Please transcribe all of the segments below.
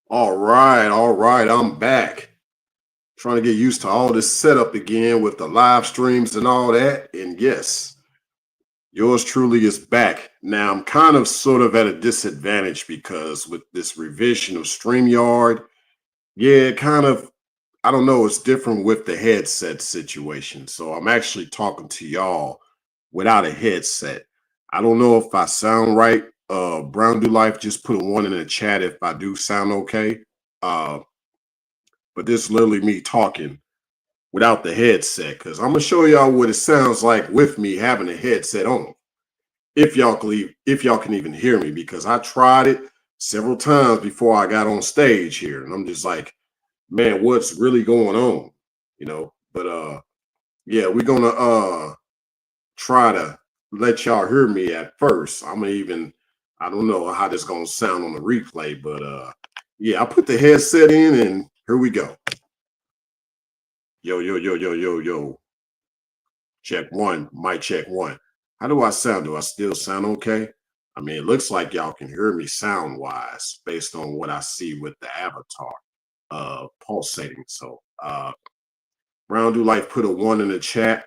All right, I'm back. Trying to get used to all this setup again with the live streams and all that. And yes, yours truly is back. Now I'm kind of sort of at a disadvantage because with this revision of StreamYard, yeah, kind of, I don't know, it's different with the headset situation. So I'm actually talking to y'all without a headset. I don't know if I sound right. Brown Do Life just put a one in the chat if I do sound okay. Uh, but this is literally me talking without the headset because I'm gonna show y'all what it sounds like with me having a headset on. If y'all can even hear me, because I tried it several times before I got on stage here, and I'm just like, man, what's really going on? But yeah, we're gonna try to let y'all hear me at first. I'm gonna even I don't know how this gonna sound on the replay, but yeah, I put the headset in and here we go. Yo, yo, yo, yo, yo, yo. Check one, mic check one. How do I sound? Do I still sound okay? I mean, it looks like y'all can hear me sound wise based on what I see with the avatar pulsating. So Brown Do Life put a one in the chat.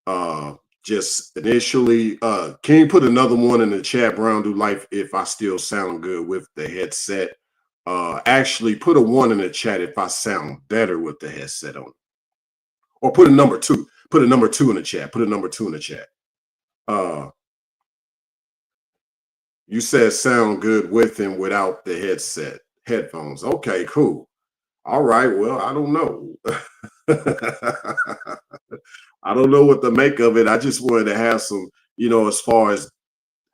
Uh just initially, can you put another one in the chat, Brown Do Life, if I still sound good with the headset? Actually put a one in the chat if I sound better with the headset on. Or put a number two. Put a number two in the chat. Put a number two in the chat. Uh, you said sound good with and without the headphones. Okay, cool. All right. Well, I don't know. I don't know what to make of it. I just wanted to have some, as far as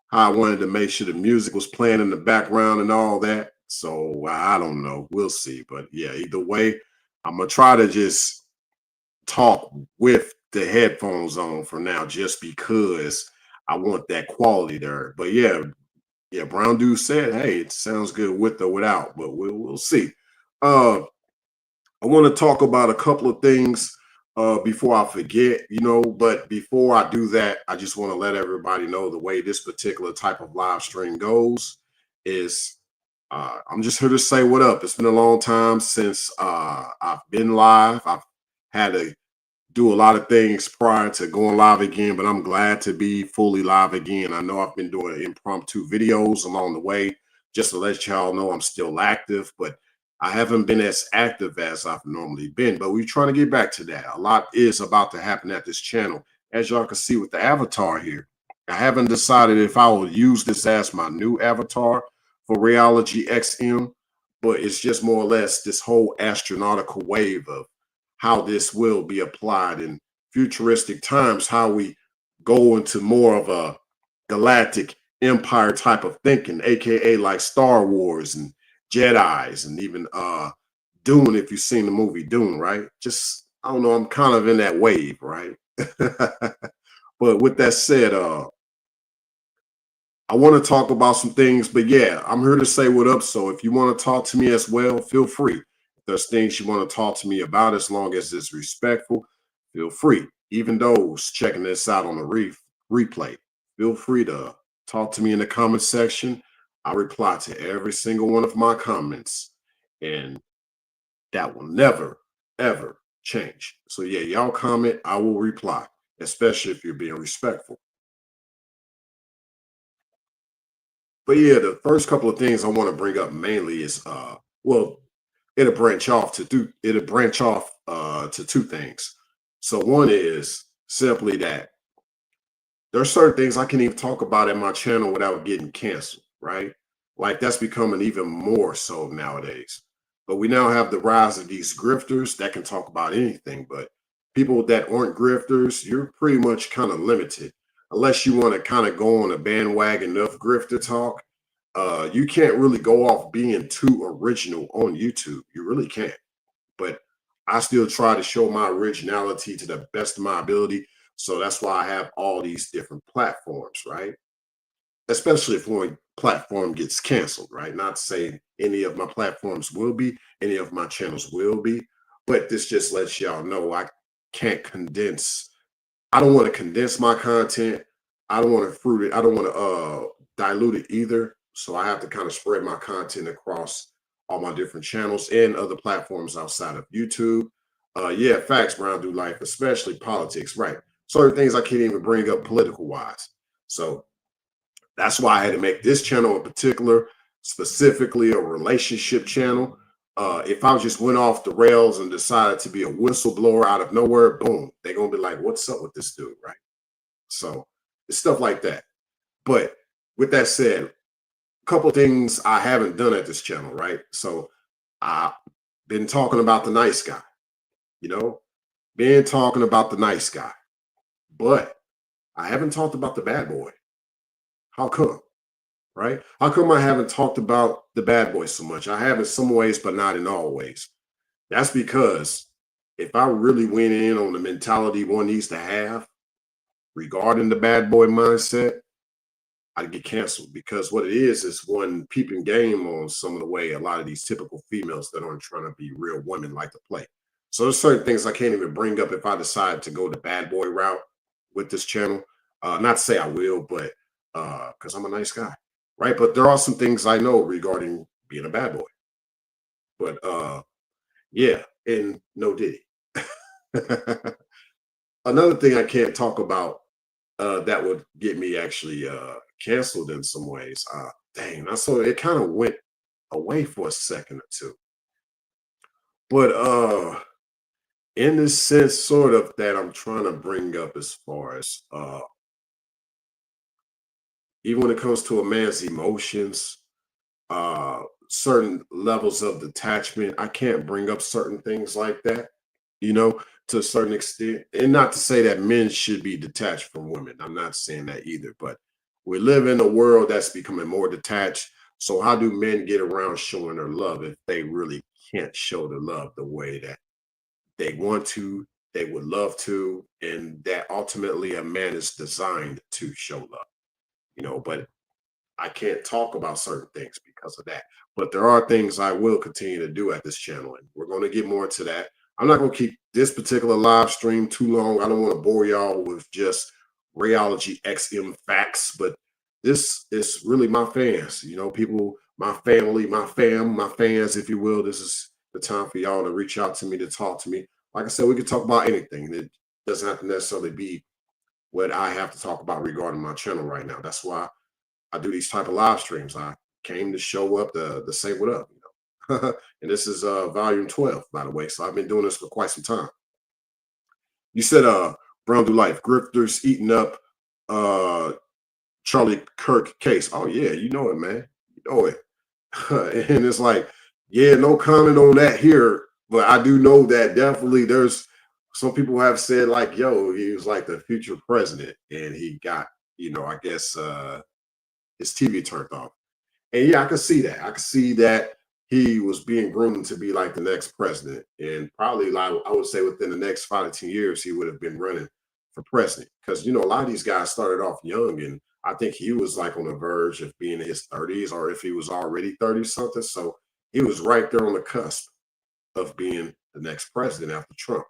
how I wanted to make sure the music was playing in the background and all that. So I don't know. We'll see. But yeah, either way, I'm gonna try to just talk with the headphones on for now, just because I want that quality there. But yeah, Brown Dude said, "Hey, it sounds good with or without," but we'll see. Uh, I want to talk about a couple of things before I forget, But before I do that, I just want to let everybody know the way this particular type of live stream goes is. I'm just here to say what up. It's been a long time since I've been live. I've had to do a lot of things prior to going live again, but I'm glad to be fully live again. I know I've been doing impromptu videos along the way just to let y'all know I'm still active, but I haven't been as active as I've normally been. But we're trying to get back to that. A lot is about to happen at this channel. As y'all can see with the avatar here, I haven't decided if I will use this as my new avatar for Reality XM, but it's just more or less this whole astronautical wave of how this will be applied in futuristic times, how we go into more of a galactic empire type of thinking, aka like Star Wars and Jedi's and even Dune, if you've seen the movie Dune, right? Just I don't know, I'm kind of in that wave, right? But with that said, I want to talk about some things, but yeah, I'm here to say what up. So if you want to talk to me as well, feel free. If there's things you want to talk to me about, as long as it's respectful, feel free. Even those checking this out on the replay, feel free to talk to me in the comment section. I reply to every single one of my comments, and that will never, ever change. So yeah, y'all comment, I will reply, especially if you're being respectful. But yeah, the first couple of things I want to bring up mainly is well, it'll branch off to two things. So one is simply that there are certain things I can even talk about in my channel without getting canceled, right? Like that's becoming even more so nowadays. But we now have the rise of these grifters that can talk about anything, but people that aren't grifters, you're pretty much kind of limited. Unless you want to kind of go on a bandwagon of grifter talk, you can't really go off being too original on YouTube. You really can't. But I still try to show my originality to the best of my ability. So that's why I have all these different platforms, right? Especially if one platform gets canceled, right? Not to say any of my platforms will be, any of my channels will be, but this just lets y'all know I can't condense. I don't want to condense my content. I don't want to fruit it. I don't want to dilute it either. So I have to kind of spread my content across all my different channels and other platforms outside of YouTube. Yeah, facts, Brown do life, especially politics, right? Certain things I can't even bring up political wise. So that's why I had to make this channel in particular, specifically a relationship channel. If I just went off the rails and decided to be a whistleblower out of nowhere, boom, they're gonna be like, what's up with this dude, right? So it's stuff like that. But with that said, a couple things I haven't done at this channel, right? So I've been talking about the nice guy, you know, been talking about the nice guy, but I haven't talked about the bad boy. How come? Right? How come I haven't talked about the bad boy so much? I have in some ways, but not in all ways. That's because if I really went in on the mentality one needs to have regarding the bad boy mindset, I'd get canceled because what it is one peeping game on some of the way a lot of these typical females that aren't trying to be real women like to play. So there's certain things I can't even bring up if I decide to go the bad boy route with this channel. Not to say I will, but because I'm a nice guy, right? But there are some things I know regarding being a bad boy. But yeah, and no diddy. Another thing I can't talk about that would get me actually canceled in some ways. Dang, I saw it kind of went away for a second or two. But in this sense, sort of that I'm trying to bring up as far as even when it comes to a man's emotions, uh certain levels of detachment, I can't bring up certain things like that, you know, to a certain extent. And not to say that men should be detached from women. I'm not saying that either, but we live in a world that's becoming more detached. So how do men get around showing their love if they really can't show the love the way that they want to, they would love to, and that ultimately a man is designed to show love, you know, but I can't talk about certain things because of that. But there are things I will continue to do at this channel, and we're going to get more into that. I'm not going to keep this particular live stream too long. I don't want to bore y'all with just Rayology XM facts, but this is really my fans, you know, people, my family, my fans, if you will. This is the time for y'all to reach out to me, to talk to me. Like I said, we can talk about anything. It doesn't have to necessarily be what I have to talk about regarding my channel right now. That's why I do these type of live streams. I came to show up to say what up, you know. And this is volume 12, by the way. So I've been doing this for quite some time. You said Brown do life, grifters eating up Charlie Kirk case. Oh yeah, you know it, man. You know it. And it's like, yeah, no comment on that here. But I do know that definitely there's some people have said like, yo, he was like the future president, and he got, you know, I guess his TV turned off. And yeah, I could see that. I could see that he was being groomed to be like the next president. And probably, like, I would say within the next 5 to 10 years, he would have been running for president. Because, you know, a lot of these guys started off young. And I think he was like on the verge of being in his 30s, or if he was already 30 something. So he was right there on the cusp of being the next president after Trump,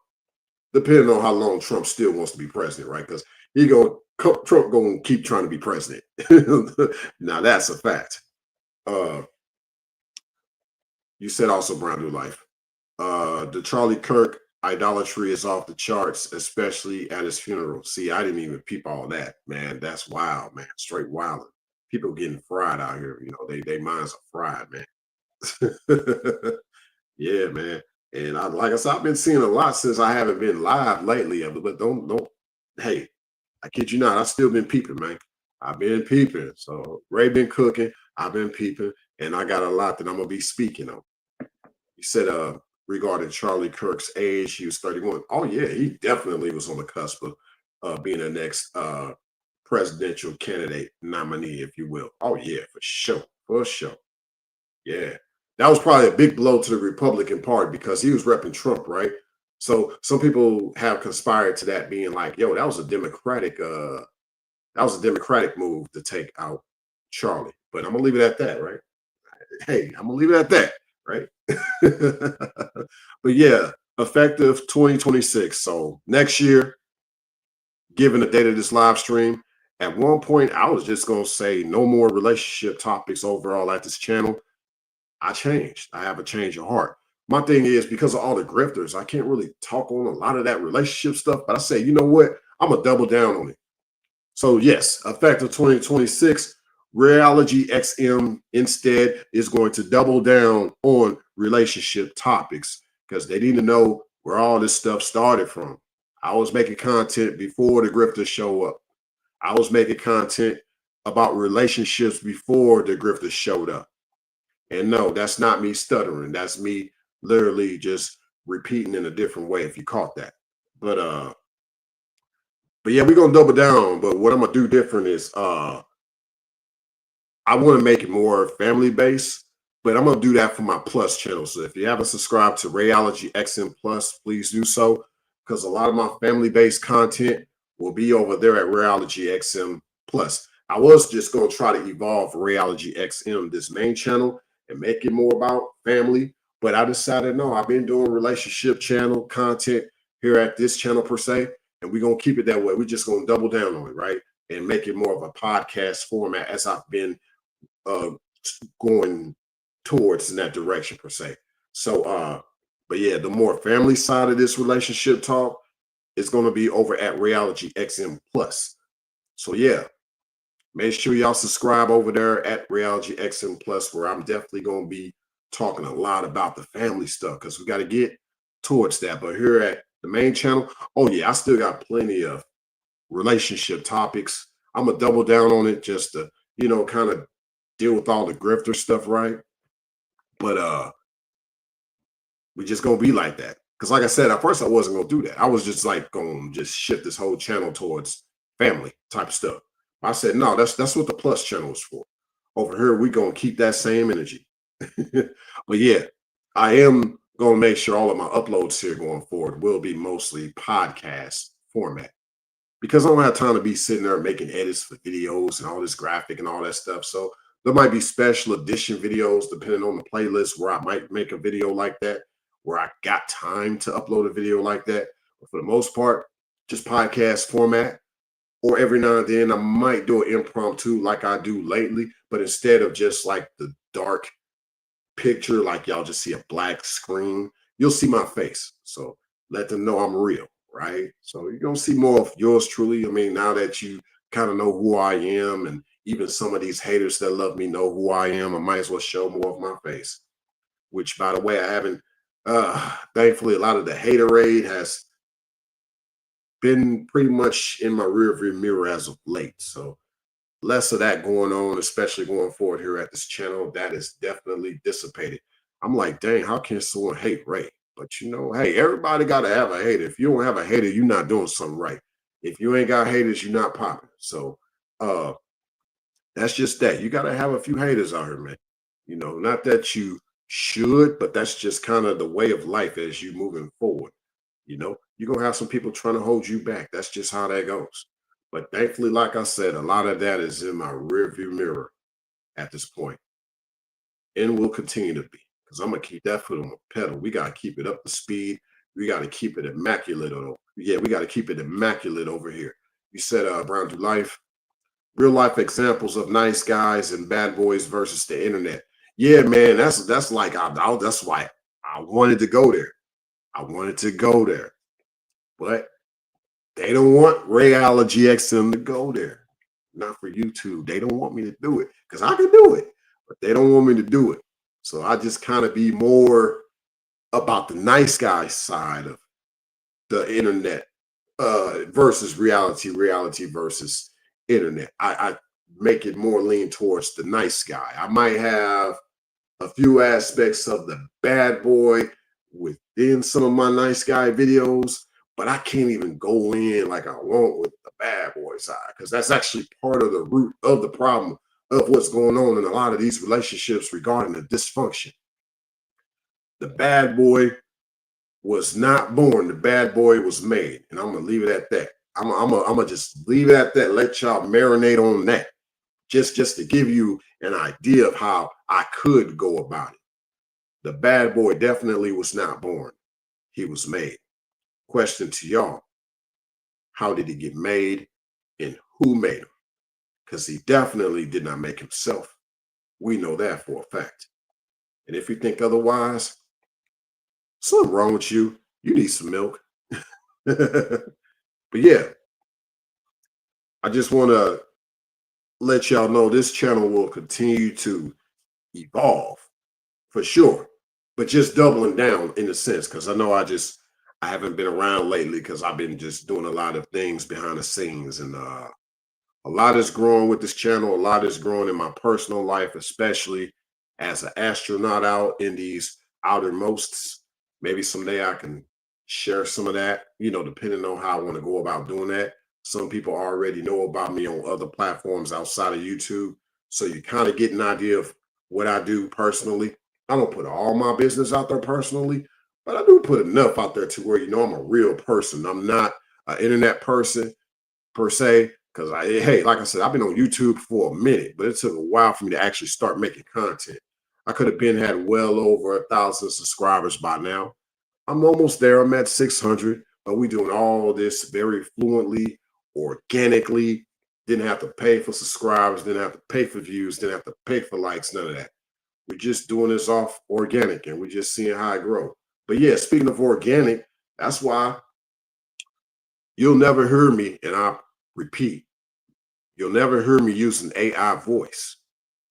depending on how long Trump still wants to be president, right? Because Trump going to keep trying to be president. Now that's a fact. Uh, you said also Brown New Life. The Charlie Kirk idolatry is off the charts, especially at his funeral. See, I didn't even peep all that, man. That's wild, man. Straight wild. People getting fried out here. You know, they minds are fried, man. Yeah, man. And like I said, I've been seeing a lot since I haven't been live lately. But don't. Hey, I kid you not. I've still been peeping, man. I've been peeping. So Ray been cooking. I've been peeping, and I got a lot that I'm gonna be speaking on. You said regarding Charlie Kirk's age, he was 31. Oh yeah, he definitely was on the cusp of being the next presidential candidate nominee, if you will. Oh yeah, for sure, for sure. Yeah, that was probably a big blow to the Republican Party because he was repping Trump, right? So some people have conspired to that being like, yo, that was a Democratic move to take out Charlie. But I'm gonna leave it at that, right? Hey, I'm gonna leave it at that, right? But yeah, effective 2026. So next year, given the date of this live stream, at one point I was just gonna say no more relationship topics overall at this channel. I changed. I have a change of heart. My thing is, because of all the grifters, I can't really talk on a lot of that relationship stuff. But I say, you know what? I'm gonna double down on it. So yes, effective 2026, Reality XM instead is going to double down on relationship topics because they need to know where all this stuff started from. I was making content before the grifters show up. I was making content about relationships before the grifters showed up. And no, that's not me stuttering. That's me literally just repeating in a different way if you caught that. But yeah, we're gonna double down. But what I'm gonna do different is I want to make it more family based, but I'm gonna do that for my plus channel. So if you haven't subscribed to Rayology XM Plus, please do so because a lot of my family based content will be over there at Rayology XM Plus. I was just gonna try to evolve Rayology XM, this main channel, and make it more about family. But I decided no, I've been doing relationship channel content here at this channel per se, and we're gonna keep it that way. We're just gonna double down on it, right? And make it more of a podcast format as I've been uh going towards in that direction per se. So but yeah, the more family side of this relationship talk is going to be over at Reality XM Plus. So yeah, make sure y'all subscribe over there at Reality XM Plus, where I'm definitely going to be talking a lot about the family stuff because we got to get towards that. But here at the main channel, oh yeah, I still got plenty of relationship topics. I'm gonna double down on it just to, kind of deal with all the grifter stuff, right? But we just gonna be like that. Because like I said, at first I wasn't gonna do that. I was just like gonna just shift this whole channel towards family type of stuff. I said, no, that's what the plus channel is for. Over here, we gonna keep that same energy. But yeah, I am gonna make sure all of my uploads here going forward will be mostly podcast format because I don't have time to be sitting there making edits for videos and all this graphic and all that stuff. So there might be special edition videos depending on the playlist where I might make a video like that, where I got time to upload a video like that. But for the most part, just podcast format. Or every now and then I might do an impromptu like I do lately, but instead of just like the dark picture, like y'all just see a black screen, you'll see my face. So let them know I'm real, right? So you're gonna see more of yours truly. I mean, now that you kind of know who I am, and even some of these haters that love me know who I am, I might as well show more of my face. Which, by the way, I haven't. Thankfully, a lot of the haterade has been pretty much in my rearview mirror as of late. So less of that going on, especially going forward here at this channel. That is definitely dissipated. I'm like, dang, how can someone hate Ray? But hey, everybody got to have a hater. If you don't have a hater, you're not doing something right. If you ain't got haters, you're not popping. So that's just that. You got to have a few haters out here, man. Not that you should, but that's just kind of the way of life as you moving forward. You're going to have some people trying to hold you back. That's just how that goes. But thankfully, like I said, a lot of that is in my rearview mirror at this point, and will continue to be because I'm gonna keep that foot on the pedal. We gotta keep it up to speed. We gotta keep it immaculate. Yeah, we gotta keep it immaculate over here. You said, Brown to Life, real life examples of nice guys and bad boys versus the internet. Yeah, man, that's like that's why I wanted to go there. I wanted to go there, but they don't want Rayology XM to go there. Not for YouTube. They don't want me to do it because I can do it, but they don't want me to do it. So I just kind of be more about the nice guy side of the internet versus reality versus internet. I make it more lean towards the nice guy. I might have a few aspects of the bad boy within some of my nice guy videos, but I can't even go in like I want with the bad boy side because that's actually part of the root of the problem of what's going on in a lot of these relationships regarding the dysfunction. The bad boy was not born, the bad boy was made, and I'm gonna leave it at that. I'm gonna just leave it at that. Let y'all marinate on that, just to give you an idea of how I could go about it. The bad boy definitely was not born. He was made. Question to y'all: how did he get made, and who made him? Because he definitely did not make himself. We know that for a fact. And if you think otherwise, something wrong with you. You need some milk. But yeah, I just want to let y'all know this channel will continue to evolve for sure, but just doubling down in a sense, because I know I haven't been around lately because I've been just doing a lot of things behind the scenes, and a lot is growing with this channel. A lot is growing in my personal life, especially as an astronaut out in these outermosts. Maybe someday I can share some of that, depending on how I want to go about doing that. Some people already know about me on other platforms outside of YouTube. So you kind of get an idea of what I do personally. I don't put all my business out there personally, but I do put enough out there to where, I'm a real person. I'm not an internet person per se, because hey, like I said, I've been on YouTube for a minute, but it took a while for me to actually start making content. I could have been had well over 1,000 subscribers by now. I'm almost there. I'm at 600, but we doing all this very fluently, organically. Didn't have to pay for subscribers, didn't have to pay for views, didn't have to pay for likes, none of that. We're just doing this off organic, and we're just seeing how it grow. But yeah, speaking of organic, that's why you'll never hear me, and I repeat, you'll never hear me using AI voice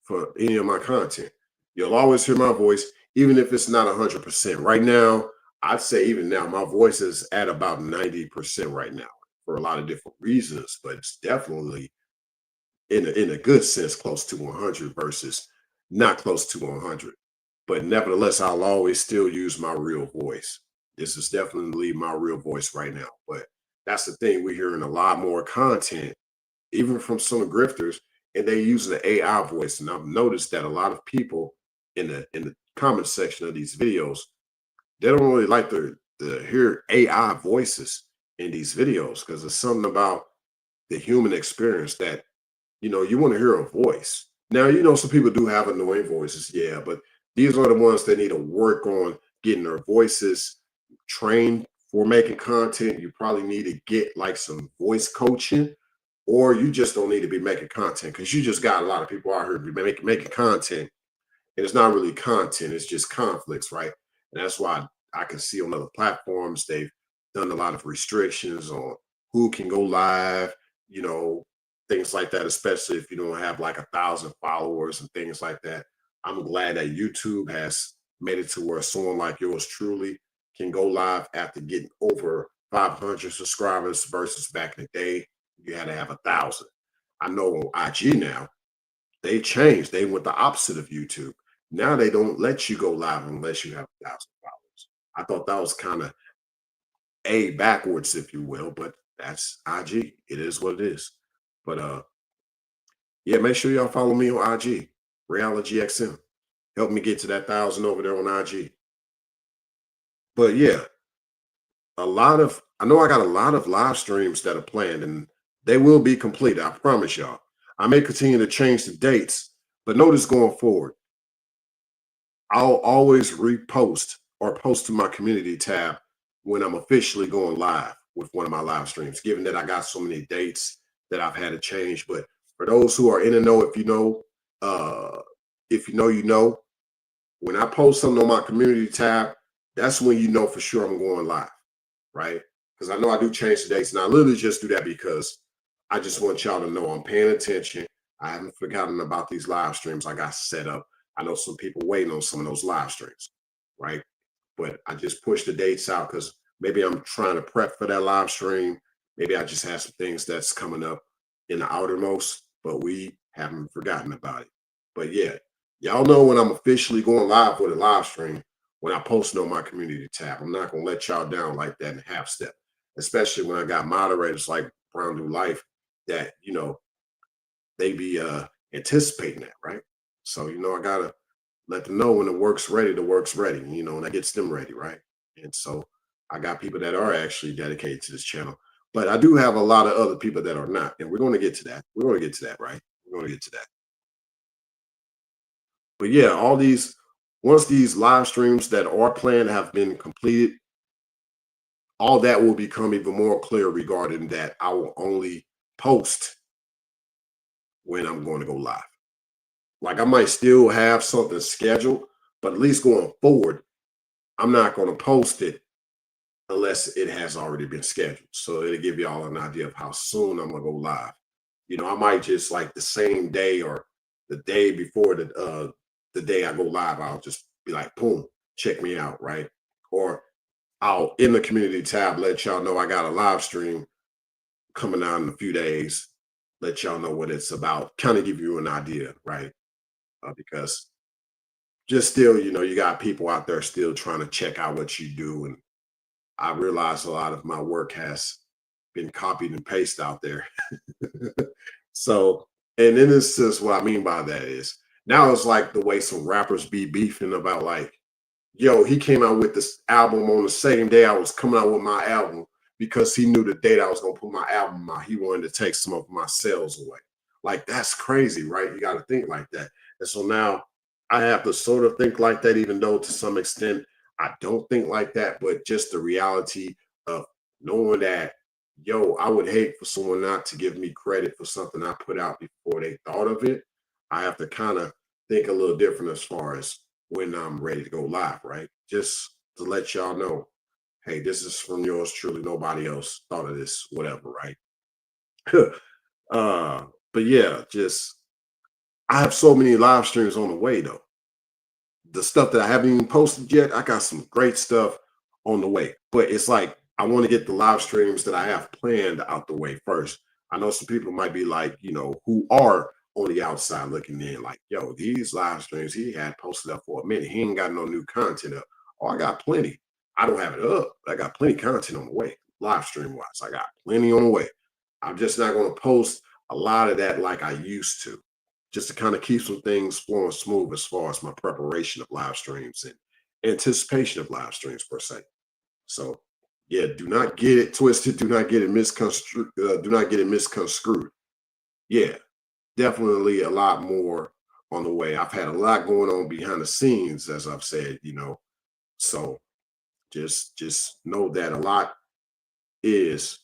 for any of my content. You'll always hear my voice, even if it's not 100%. Right now, I'd say even now, my voice is at about 90% right now for a lot of different reasons, but it's definitely in a good sense close to 100 versus not close to 100. But nevertheless, I'll always still use my real voice. This is definitely my real voice right now. But that's the thing, we're hearing a lot more content even from some grifters, and they use the AI voice. And I've noticed that a lot of people in the comment section of these videos, they don't really like to hear AI voices in these videos because there's something about the human experience that you want to hear a voice. Now, some people do have annoying voices, yeah, but these are the ones that need to work on getting their voices trained for making content. You probably need to get like some voice coaching, or you just don't need to be making content because you just got a lot of people out here making content, and it's not really content, it's just conflicts, right? And that's why I can see on other platforms they've done a lot of restrictions on who can go live, you know, things like that, especially if you don't have like 1,000 followers and things like that. I'm glad that YouTube has made it to where someone like yours truly can go live after getting over 500 subscribers versus back in the day, you had to have 1,000. I know on IG now, they changed. They went the opposite of YouTube. Now they don't let you go live unless you have 1,000 followers. I thought that was kind of a backwards, if you will, but that's IG. It is what it is. But yeah, make sure y'all follow me on IG, Reality XM. Help me get to that 1,000 over there on IG. But yeah, I know I got a lot of live streams that are planned, and they will be complete. I promise y'all. I may continue to change the dates, but notice going forward, I'll always repost or post to my community tab when I'm officially going live with one of my live streams, given that I got so many dates that I've had to change. But for those who are in the know, if you know, when I post something on my community tab, that's when you know for sure I'm going live, right? Because I know I do change the dates, and I literally just do that because I just want y'all to know I'm paying attention. I haven't forgotten about these live streams I got set up. I know some people waiting on some of those live streams, right? But I just push the dates out because maybe I'm trying to prep for that live stream. Maybe I just have some things that's coming up in the outermost, but we haven't forgotten about it. But yeah, y'all know when I'm officially going live with a live stream, when I post it on my community tab. I'm not gonna let y'all down like that in half step, especially when I got moderators like Brown Do Life that they be anticipating that, right? So I gotta let them know when the work's ready, and that gets them ready, right? And so I got people that are actually dedicated to this channel, but I do have a lot of other people that are not, and we're going to get to that. We're going to get to that, right? We're going to get to that. But yeah, once these live streams that are planned have been completed, all that will become even more clear regarding that I will only post when I'm going to go live. Like I might still have something scheduled, But at least going forward, I'm not going to post it unless it has already been scheduled. So it'll give y'all an idea of how soon I'm gonna go live. I might just like the same day or the day before the day I go live, I'll just be like, boom, check me out, right? Or I'll in the community tab let y'all know I got a live stream coming out in a few days. Let y'all know what it's about. Kind of give you an idea, right? Because just still, you got people out there still trying to check out what you do, and I realize a lot of my work has been copied and pasted out there. So, and then this is what I mean by that is now it's like the way some rappers be beefing about like, yo, he came out with this album on the same day I was coming out with my album because he knew the date I was gonna put my album out. He wanted to take some of my sales away. Like that's crazy, right? You got to think like that. And so now I have to sort of think like that, even though to some extent I don't think like that, but just the reality of knowing that, yo, I would hate for someone not to give me credit for something I put out before they thought of it. I have to kind of think a little different as far as when I'm ready to go live, right? Just to let y'all know, hey, this is from yours truly. Nobody else thought of this, whatever, right? uh, but yeah, just I have so many live streams on the way though. The stuff that I haven't even posted yet, I got some great stuff on the way. But it's like I want to get the live streams that I have planned out the way first. I know some people might be like, who are on the outside looking in, like, yo, these live streams he had posted up for a minute. He ain't got no new content up. Oh, I got plenty. I don't have it up. I got plenty of content on the way, live stream wise. I got plenty on the way. I'm just not going to post a lot of that like I used to, just to kind of keep some things flowing smooth as far as my preparation of live streams and anticipation of live streams per se. So yeah, do not get it twisted. Do not get it misconstrued. Do not get it misconstrued. Yeah, definitely a lot more on the way. I've had a lot going on behind the scenes, as I've said. So just know that a lot is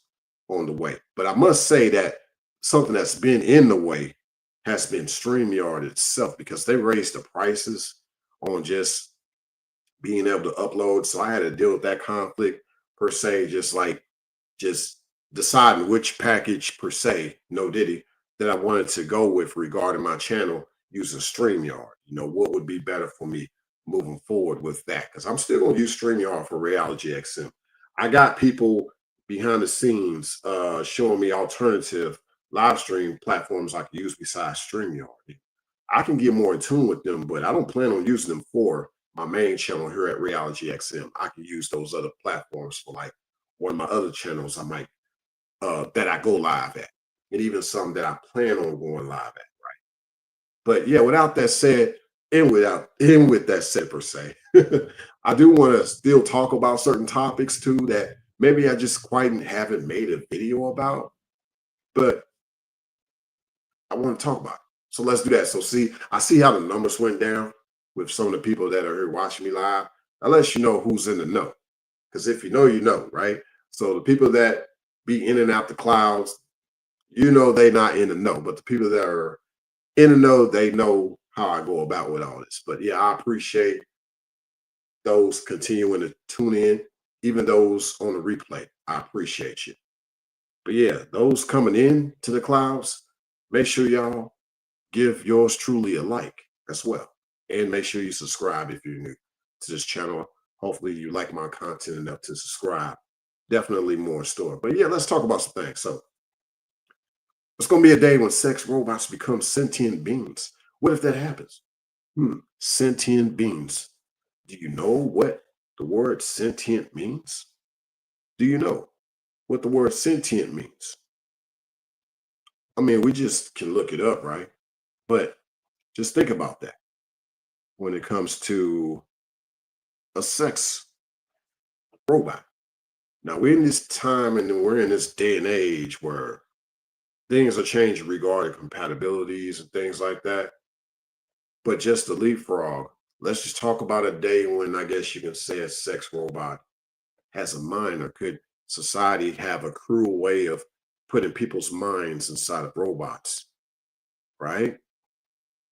on the way. But I must say that something that's been in the way has been StreamYard itself because they raised the prices on just being able to upload. So I had to deal with that conflict per se, just deciding which package per se, no diddy, that I wanted to go with regarding my channel using StreamYard. What would be better for me moving forward with that? Because I'm still going to use StreamYard for Reality XM. I got people behind the scenes showing me alternative live stream platforms I can use besides StreamYard. I can get more in tune with them, but I don't plan on using them for my main channel here at Reality XM. I can use those other platforms for like one of my other channels I might that I go live at, and even some that I plan on going live at. But yeah, without that said, and with that said per se, I do want to still talk about certain topics too that maybe I just quite haven't made a video about, but I want to talk about it. So let's do that. So see, I see how the numbers went down with some of the people that are here watching me live. That lets you know who's in the know. Because if you know, you know, right? So the people that be in and out the clouds, they not in the know. But the people that are in the know, they know how I go about with all this. But yeah, I appreciate those continuing to tune in, even those on the replay. I appreciate you. But yeah, those coming in to the clouds, make sure y'all give yours truly a like as well. And make sure you subscribe if you're new to this channel. Hopefully you like my content enough to subscribe. Definitely more in store. But yeah, let's talk about some things. So it's going to be a day when sex robots become sentient beings. What if that happens? Sentient beings. Do you know what the word sentient means? Do you know what the word sentient means? I mean, we just can look it up, right? But just think about that when it comes to a sex robot. Now, we're in this time and we're in this day and age where things are changing regarding compatibilities and things like that. But just to leapfrog, let's just talk about a day when I guess you can say a sex robot has a mind, or could society have a cruel way of putting people's minds inside of robots, right?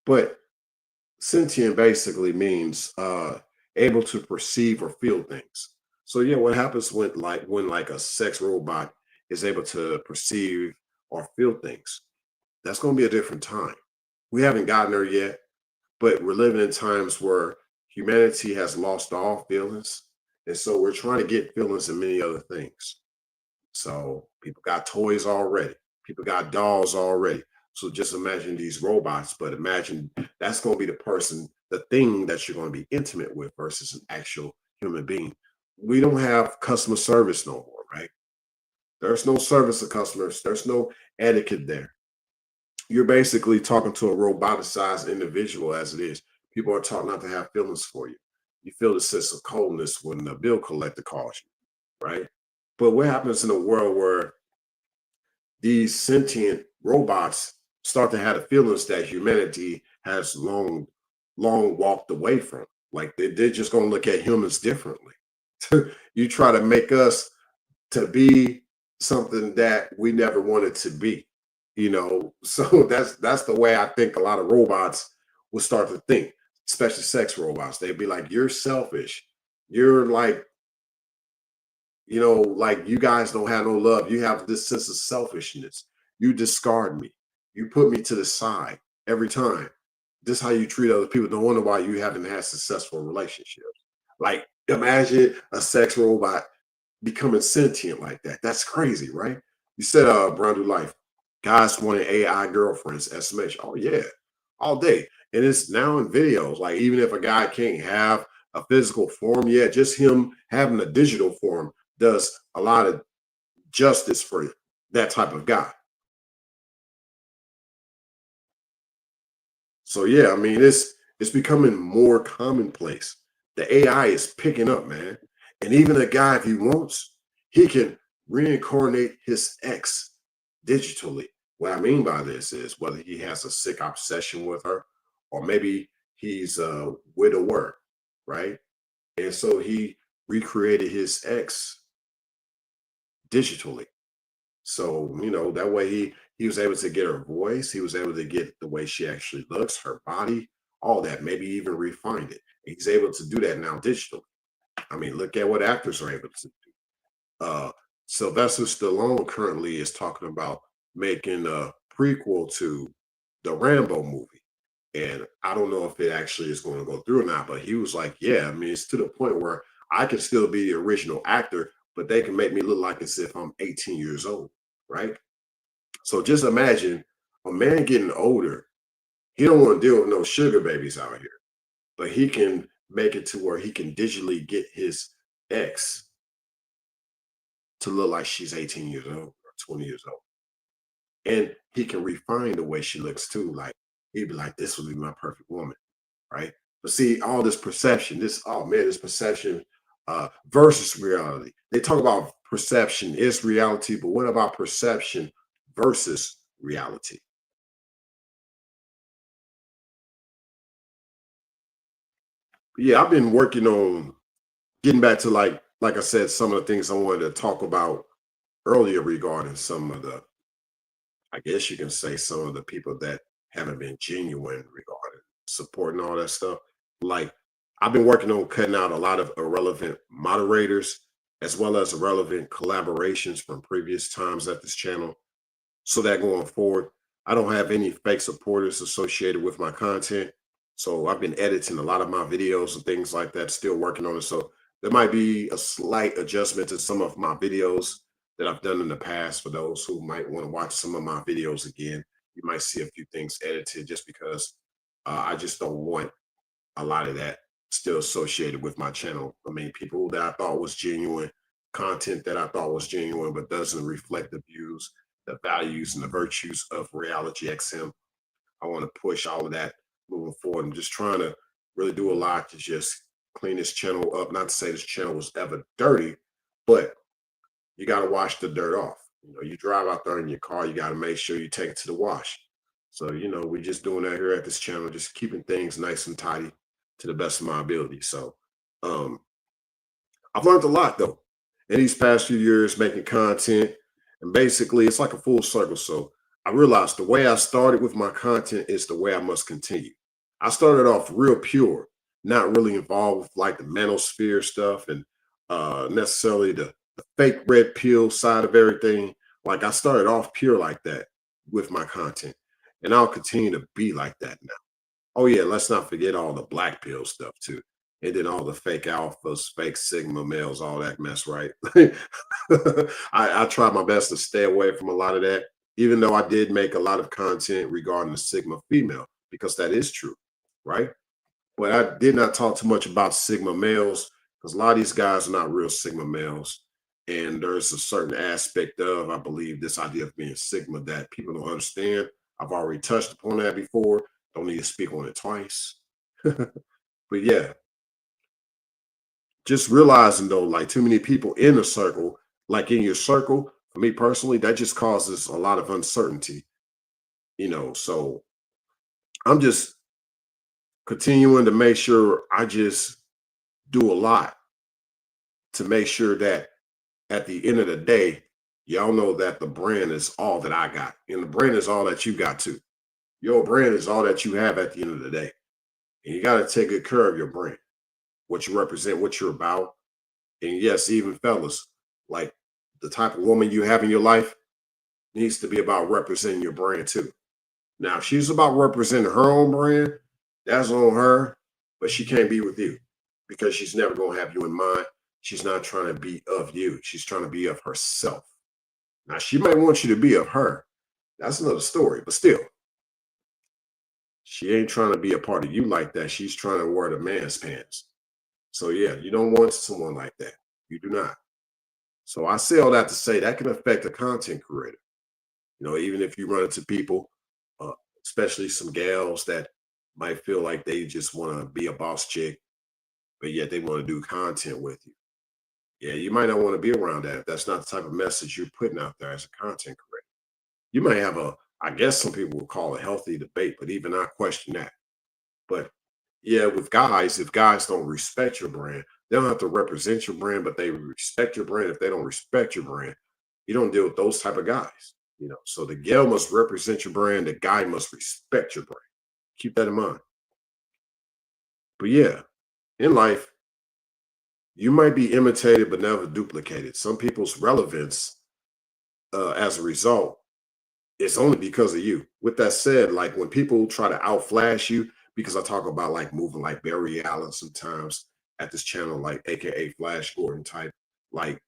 But Sentient basically means able to perceive or feel things. So yeah, what happens when a sex robot is able to perceive or feel things? That's going to be a different time. We haven't gotten there yet, but we're living in times where humanity has lost all feelings, and so we're trying to get feelings in many other things. So people got toys already. People got dolls already. So just imagine these robots, but imagine that's going to be the person, the thing that you're going to be intimate with versus an actual human being. We don't have customer service no more, right? There's no service to customers. There's no etiquette there. You're basically talking to a roboticized individual as it is. People are taught not to have feelings for you. You feel the sense of coldness when the bill collector calls you, right? But what happens in a world where these sentient robots start to have the feelings that humanity has long walked away from? Like they're just going to look at humans differently. You try to make us to be something that we never wanted to be, so that's the way I think a lot of robots will start to think, especially sex robots. They'd be like, you're selfish, you're like you guys don't have no love. You have this sense of selfishness. You discard me. You put me to the side every time. This is how you treat other people. No wonder why you haven't had successful relationships. Like, imagine a sex robot becoming sentient like that. That's crazy, right? You said brand new life. Guys wanting AI girlfriends, SMH. Oh yeah, all day. And it's now in videos. Like even if a guy can't have a physical form yet, just him having a digital form does a lot of justice for that type of guy. So yeah, I mean it's becoming more commonplace. The AI is picking up, man. And even a guy, if he wants, he can reincarnate his ex digitally. What I mean by this is whether he has a sick obsession with her, or maybe he's a widower, right? And so he recreated his ex digitally. So, that way he was able to get her voice, he was able to get the way she actually looks, her body, all that, maybe even refined it. He's able to do that now digitally. I mean, look at what actors are able to do. Sylvester Stallone currently is talking about making a prequel to the Rambo movie. And I don't know if it actually is going to go through or not, but he was like, yeah, I mean, it's to the point where I can still be the original actor, but they can make me look like as if I'm 18 years old, right? So just imagine a man getting older. He don't want to deal with no sugar babies out here, but he can make it to where he can digitally get his ex to look like she's 18 years old or 20 years old. And he can refine the way she looks too. Like he'd be like, this would be my perfect woman, right? But see, all this perception, this perception versus reality. They talk about perception is reality, but what about perception versus reality? Yeah, I've been working on getting back to like I said, some of the things I wanted to talk about earlier regarding some of the, I guess you can say some of the people that haven't been genuine regarding supporting all that stuff. Like I've been working on cutting out a lot of irrelevant moderators as well as irrelevant collaborations from previous times at this channel. So that going forward, I don't have any fake supporters associated with my content. So I've been editing a lot of my videos and things like that, still working on it. So there might be a slight adjustment to some of my videos that I've done in the past. For those who might want to watch some of my videos again, you might see a few things edited just because I just don't want a lot of that still associated with my channel. I mean, people that I thought was genuine, content that I thought was genuine, but doesn't reflect the views, the values, and the virtues of Reality XM. I want to push all of that moving forward. I'm just trying to really do a lot to just clean this channel up. Not to say this channel was ever dirty, but you got to wash the dirt off. You drive out there in your car, you got to make sure you take it to the wash. So, we're just doing that here at this channel, just keeping things nice and tidy to the best of my ability. So, um, I've learned a lot though in these past few years making content, and basically it's like a full circle. So I realized the way I started with my content is the way I must continue. I started off real pure, not really involved with like the manosphere stuff and necessarily the fake red pill side of everything. Like I started off pure like that with my content, and I'll continue to be like that now. Oh yeah, let's not forget all the black pill stuff too. And then all the fake alphas, fake sigma males, all that mess, right? I try my best to stay away from a lot of that, even though I did make a lot of content regarding the sigma female, because that is true, right? But I did not talk too much about sigma males because a lot of these guys are not real sigma males. And there's a certain aspect of, I believe, this idea of being sigma that people don't understand. I've already touched upon that before. Don't need to speak on it twice. But yeah, just realizing though, like too many people in a circle, like in your circle, for me personally, that just causes a lot of uncertainty, you know. So I'm just continuing to make sure I just do a lot to make sure that at the end of the day, y'all know that the brand is all that I got. And the brand is all that you got too. Your brand is all that you have at the end of the day. And you got to take good care of your brand, what you represent, what you're about. And yes, even fellas, like the type of woman you have in your life needs to be about representing your brand too. Now, if she's about representing her own brand, that's on her, but she can't be with you because she's never going to have you in mind. She's not trying to be of you. She's trying to be of herself. Now, she might want you to be of her. That's another story, but still, she ain't trying to be a part of you like that. She's trying to wear the man's pants. So, yeah, you don't want someone like that. You do not. So, I say all that to say that can affect a content creator. You know, even if you run into people, uh, especially some gals that might feel like they just want to be a boss chick, but yet they want to do content with you. Yeah, you might not want to be around that if that's not the type of message you're putting out there as a content creator. You may have a, I guess some people will call it healthy debate, but even I question that. But yeah, with guys, if guys don't respect your brand, they don't have to represent your brand, but they respect your brand. If they don't respect your brand, you don't deal with those type of guys. You know, so the gal must represent your brand, the guy must respect your brand. Keep that in mind. But yeah, in life, you might be imitated but never duplicated. Some people's relevance as a result is only because of you. With that said, like when people try to outflash you, because I talk about like moving like Barry Allen sometimes at this channel, like AKA Flash Gordon type, like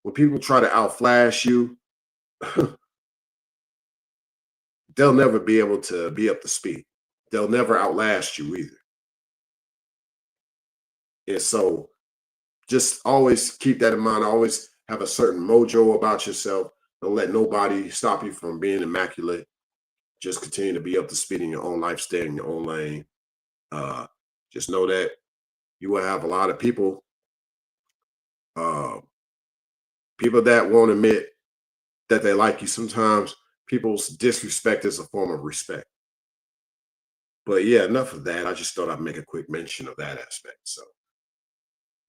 when people try to outflash you, they'll never be able to be up to speed. They'll never outlast you either. And so just always keep that in mind. Always have a certain mojo about yourself. Don't let nobody stop you from being immaculate. Just continue to be up to speed in your own life, stay in your own lane. Uh, just know that you will have a lot of people, uh, people that won't admit that they like you. Sometimes people's disrespect is a form of respect. But yeah, enough of that. I just thought I'd make a quick mention of that aspect. So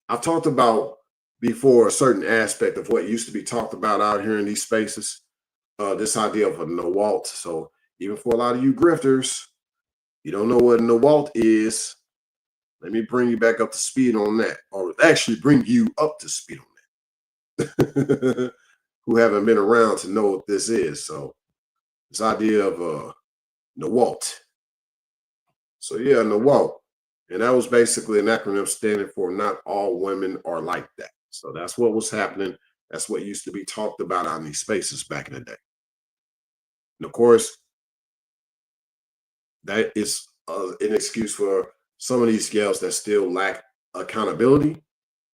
I've talked about before a certain aspect of what used to be talked about out here in these spaces. This idea of a NOWALT. So even for a lot of you grifters, you don't know what a NOWALT is. Let me bring you back up to speed on that, or actually bring you up to speed on that, who haven't been around to know what this is. So this idea of NOWALT. So yeah, NOWALT. And that was basically an acronym standing for not all women are like that. So that's what was happening. That's what used to be talked about on these spaces back in the day. And of course, that is an excuse for some of these gals that still lack accountability.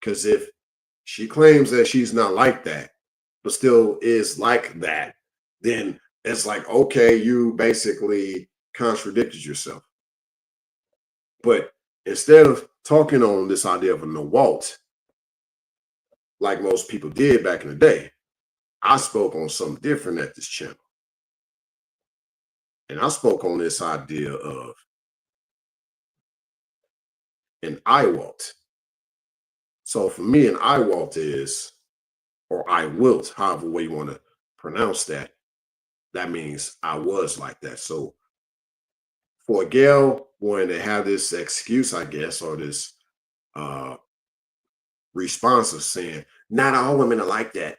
Because if she claims that she's not like that, but still is like that, then it's like, okay, you basically contradicted yourself. But instead of talking on this idea of a NOWALT, like most people did back in the day, I spoke on something different at this channel. And I spoke on this idea of an IWALT. So for me, an IWALT is, or I wilt, however way you want to pronounce that, that means I was like that. So for a girl wanting to have this excuse, I guess, or this uh response of saying, not all women are like that,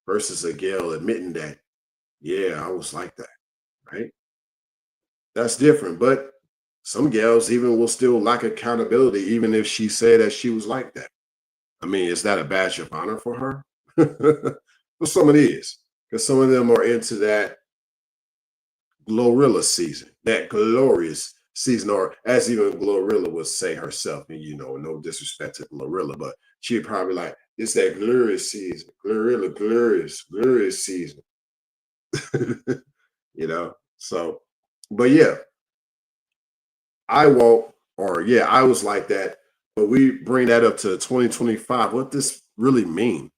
versus a girl admitting that, yeah, I was like that, right? That's different. But some gals even will still lack accountability, even if she said that she was like that. I mean, is that a badge of honor for her? For some it is, because some of them are into that Glorilla season, that glorious season, or as even Glorilla would say herself, and no disrespect to Glorilla, but she'd probably like, it's that glorious season, Glorilla, glorious season. So, but yeah, I won't, or yeah, I was like that. But we bring that up to 2025. What this really mean?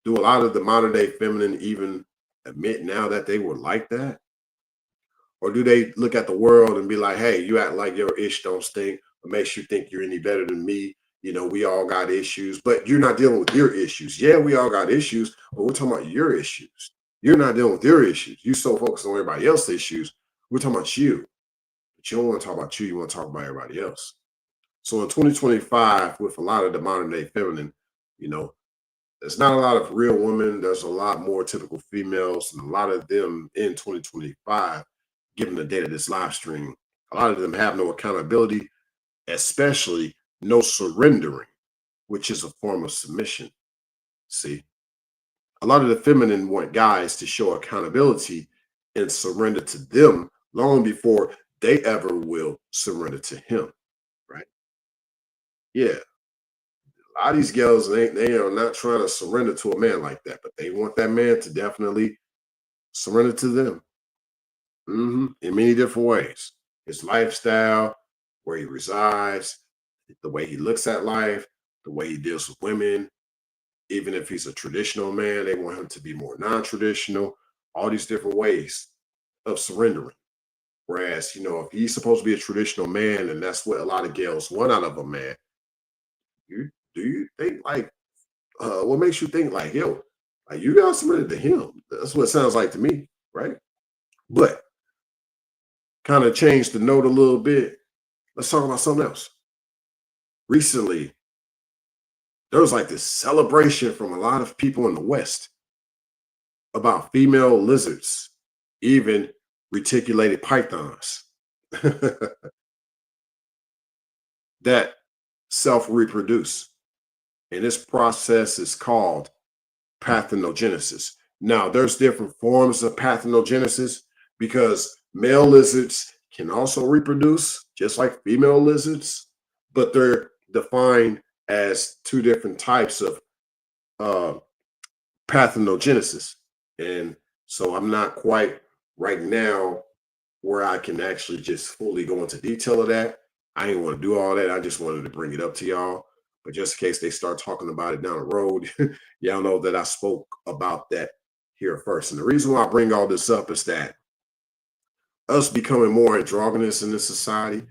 Do a lot of the modern day feminine even admit now that they were like that? Or do they look at the world and be like, hey, you act like your ish don't stink, or makes you think you're any better than me? We all got issues, but you're not dealing with your issues. Yeah, we all got issues, but we're talking about your issues. You're not dealing with your issues. You so focused on everybody else's issues. We're talking about you, but you don't want to talk about you. You want to talk about everybody else. So in 2025, with a lot of the modern day feminine, you know, there's not a lot of real women. There's a lot more typical females, and a lot of them in 2025, given the date of this live stream, a lot of them have no accountability, especially no surrendering, which is a form of submission. See, a lot of the feminine want guys to show accountability and surrender to them long before they ever will surrender to him, right? Yeah. A lot of these girls, they are not trying to surrender to a man like that, but they want that man to definitely surrender to them, in many different ways. His lifestyle, where he resides, the way he looks at life, the way he deals with women. Even if he's a traditional man, they want him to be more non-traditional. All these different ways of surrendering. Whereas, if he's supposed to be a traditional man, and that's what a lot of girls want out of a man, do you think like what makes you think like, yo, like you got surrender to him? That's what it sounds like to me, right? But kind of change the note a little bit. Let's talk about something else. Recently, there was like this celebration from a lot of people in the West about female lizards, even reticulated pythons that self reproduce. And this process is called parthenogenesis. Now, there's different forms of parthenogenesis because male lizards can also reproduce, just like female lizards, but they're defined as two different types of uh, parthenogenesis. And so I'm not quite right now where I can actually just fully go into detail of that. I didn't want to do all that. I just wanted to bring it up to y'all. But just in case they start talking about it down the road, y'all know that I spoke about that here first. And the reason why I bring all this up is that us becoming more androgynous in this society,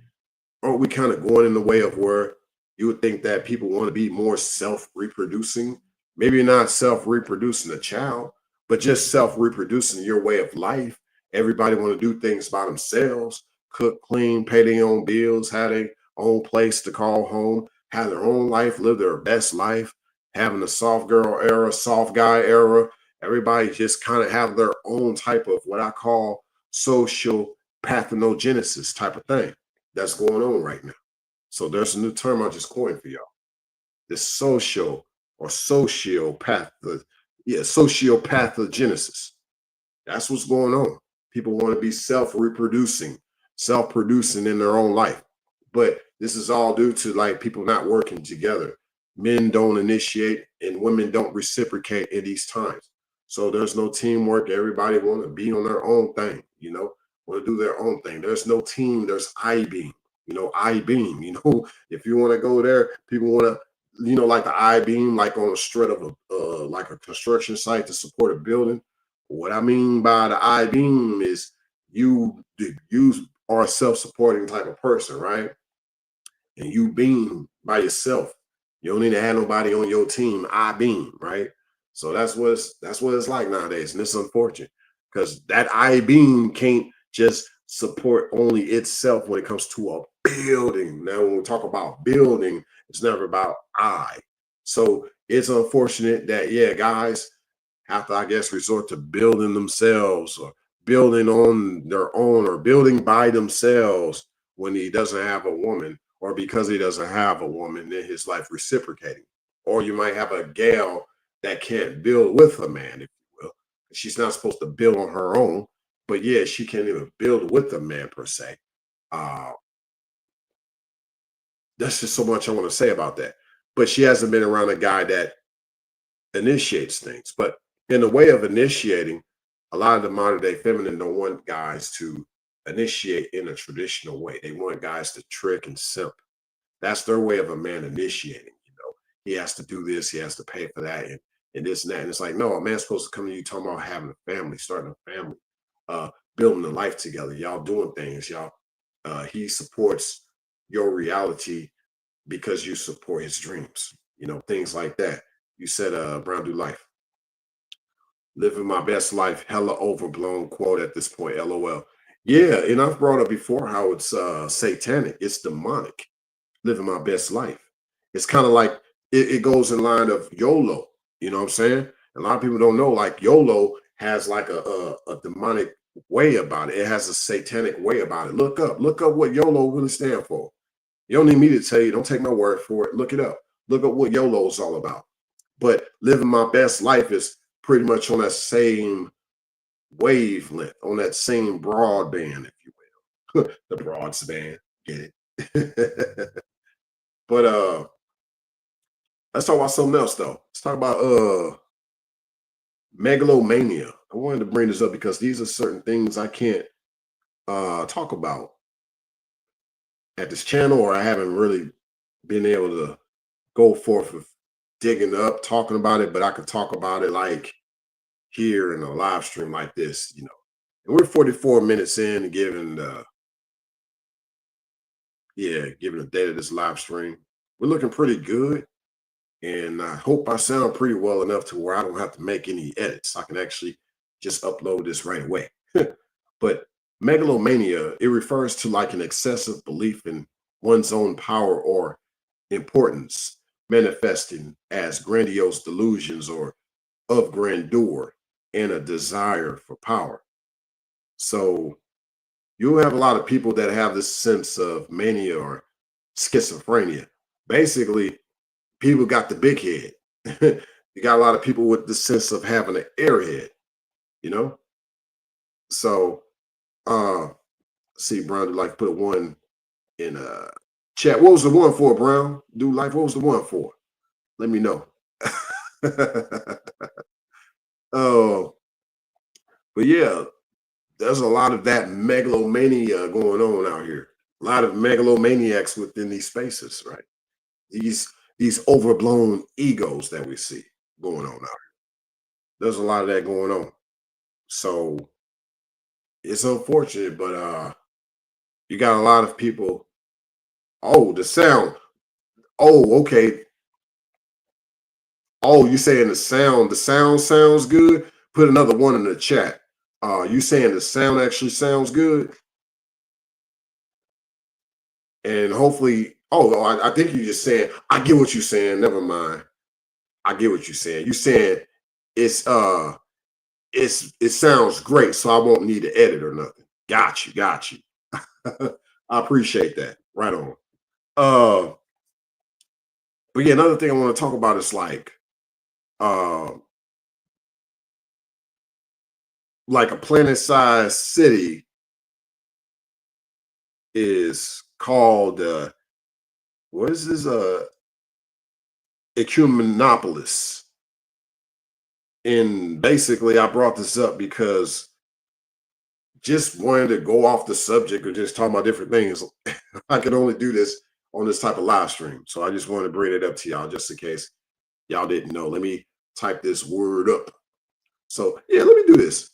aren't we kind of going in the way of where you would think that people want to be more self-reproducing? Maybe not self-reproducing a child, but just self-reproducing your way of life. Everybody want to do things by themselves, cook, clean, pay their own bills, have their own place to call home, have their own life, live their best life, having a soft girl era, soft guy era. Everybody just kind of have their own type of what I call social parthenogenesis type of thing that's going on right now. So there's a new term I just coined for y'all. This social or sociopath, sociopathogenesis. That's what's going on. People want to be self-reproducing, self-producing in their own life. But this is all due to like people not working together. Men don't initiate and women don't reciprocate in these times. So there's no teamwork. Everybody want to be on their own thing, want to do their own thing. There's no team. There's I-beam, I-beam, if you want to go there, people want to, like the I-beam, like on a strut of like a construction site to support a building. What I mean by the I-beam is you are a self-supporting type of person, right? And you beam by yourself. You don't need to have nobody on your team. I beam, right? So that's what it's like nowadays, and it's unfortunate because that I beam can't just support only itself when it comes to a building. Now, when we talk about building, it's never about I. So it's unfortunate that, yeah, guys have to, I guess, resort to building themselves or building on their own or building by themselves when he doesn't have a woman, or because he doesn't have a woman in his life reciprocating. Or you might have a gal that can't build with a man, if you will. She's not supposed to build on her own, but yeah, she can't even build with a man per se. Uh, that's just so much I want to say about that. But she hasn't been around a guy that initiates things. But in the way of initiating, a lot of the modern day feminine don't want guys to initiate in a traditional way. They want guys to trick and simp. That's their way of a man initiating. You know, he has to do this, he has to pay for that, and this and that. And it's like, no, a man's supposed to come to you talking about having a family, starting a family, building a life together. Y'all doing things. Y'all, he supports your reality because you support his dreams. You know, things like that. You said, Brown do life. Living my best life, hella overblown quote at this point, LOL. Yeah, and I've brought up before how it's satanic, it's demonic. Living my best life. It's kind of like it goes in line of YOLO. You know what I'm saying? A lot of people don't know, like YOLO has like a demonic way about it. It has a satanic way about it. Look up what YOLO really stand for. You don't need me to tell you. Don't take my word for it. Look it up. Look up what YOLO is all about. But living my best life is pretty much on that same wavelength, on that same broadband, if you will. The broadsband, get it? But let's talk about something else though. Let's talk about megalomania. I wanted to bring this up because these are certain things I can't talk about at this channel, or I haven't really been able to go forth with digging up, talking about it, but I could talk about it like here in a live stream like this, you know. And we're 44 minutes in, giving the giving the date of this live stream. We're looking pretty good. And I hope I sound pretty well enough to where I don't have to make any edits. I can actually just upload this right away. But megalomania, it refers to like an excessive belief in one's own power or importance, manifesting as grandiose delusions or of grandeur and a desire for power. So you'll have a lot of people that have this sense of mania or schizophrenia. Basically, people got the big head. You got a lot of people with the sense of having an airhead, you know? So see, Brown do like put a one in chat. What was the one for, Brown? Do life, what was the one for? Let me know. Oh, but yeah, there's a lot of that megalomania going on out here. A lot of megalomaniacs within these spaces, right? These overblown egos that we see going on out here. There's a lot of that going on. So it's unfortunate, but you got a lot of people. Oh, the sound. Oh, okay. Oh, you saying the sound sounds good? Put another one in the chat. You saying the sound actually sounds good? And hopefully, I think you just saying, I get what you're saying. Never mind. I get what you're saying. You saying it's it sounds great, so I won't need to edit or nothing. Got you. I appreciate that. Right on. Uh, but yeah, another thing I want to talk about is uh, like a planet-sized city is called what is this? Ecumenopolis. And basically, I brought this up because just wanted to go off the subject or just talk about different things. I can only do this on this type of live stream. So I just wanted to bring it up to y'all just in case y'all didn't know. Let me type this word up. So yeah, let me do this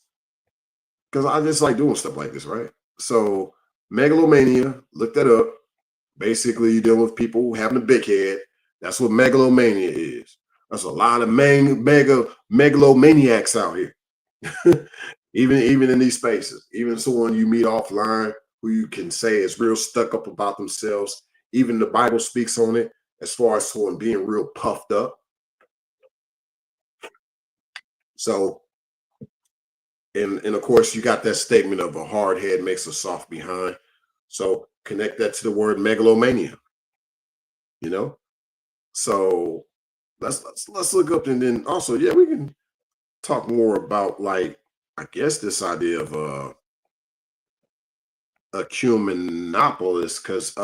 because I just like doing stuff like this, right? So megalomania, look that up. Basically, you deal with people having a big head. That's what megalomania is. There's a lot of megalomaniacs out here. even in these spaces, even someone you meet offline who you can say is real stuck up about themselves. Even the Bible speaks on it as far as someone being real puffed up. So, and of course, you got that statement of a hard head makes a soft behind. So connect that to the word megalomania. You know, so let's look up, and then also, yeah, we can talk more about, like, I guess this idea of a cumenopolis, because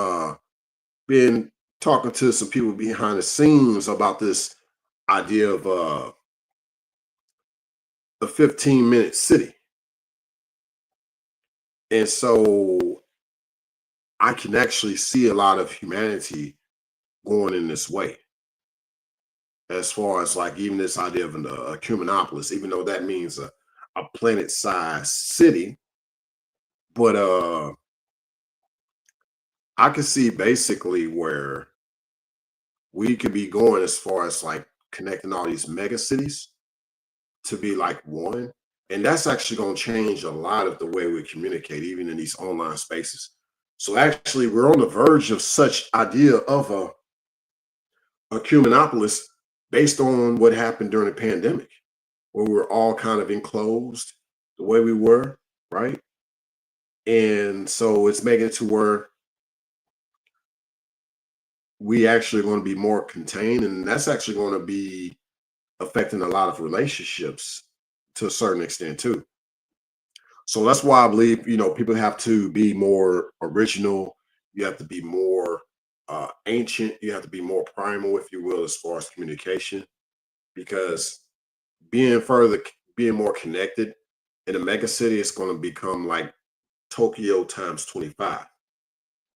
been talking to some people behind the scenes about this idea of a 15-minute city. And so I can actually see a lot of humanity going in this way, as far as like even this idea of a cumenopolis, even though that means a planet-sized city. But I can see basically where we could be going as far as like connecting all these mega cities to be like one. And that's actually going to change a lot of the way we communicate, even in these online spaces. So actually, we're on the verge of such idea of a cumenopolis based on what happened during the pandemic, where we were all kind of enclosed the way we were, right? And so it's making it to where we actually going to be more contained, and that's actually going to be affecting a lot of relationships to a certain extent too. So that's why I believe, people have to be more original. You have to be more ancient. You have to be more primal, if you will, as far as communication, because being more connected in a mega city is going to become like Tokyo times 25.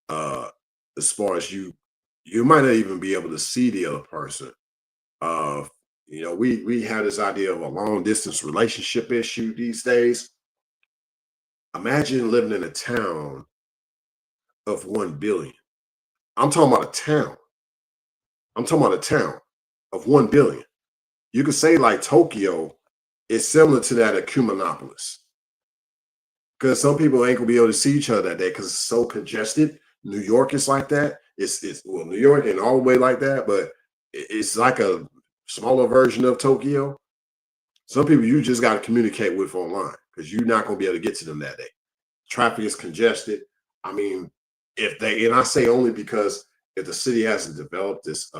Uh, as far as you might not even be able to see the other person. Uh, we have this idea of a long distance relationship issue these days. Imagine living in a town of 1 billion. I'm talking about a town. I'm talking about a town of 1 billion. You could say like Tokyo is similar to that at Cumanopolis, because some people ain't gonna be able to see each other that day because it's so congested. New York is like that. It's well, New York ain't all the way like that, but it's like a smaller version of Tokyo. Some people you just got to communicate with online because you're not gonna be able to get to them that day. Traffic is congested. I mean, if they, and I say only because if the city hasn't developed this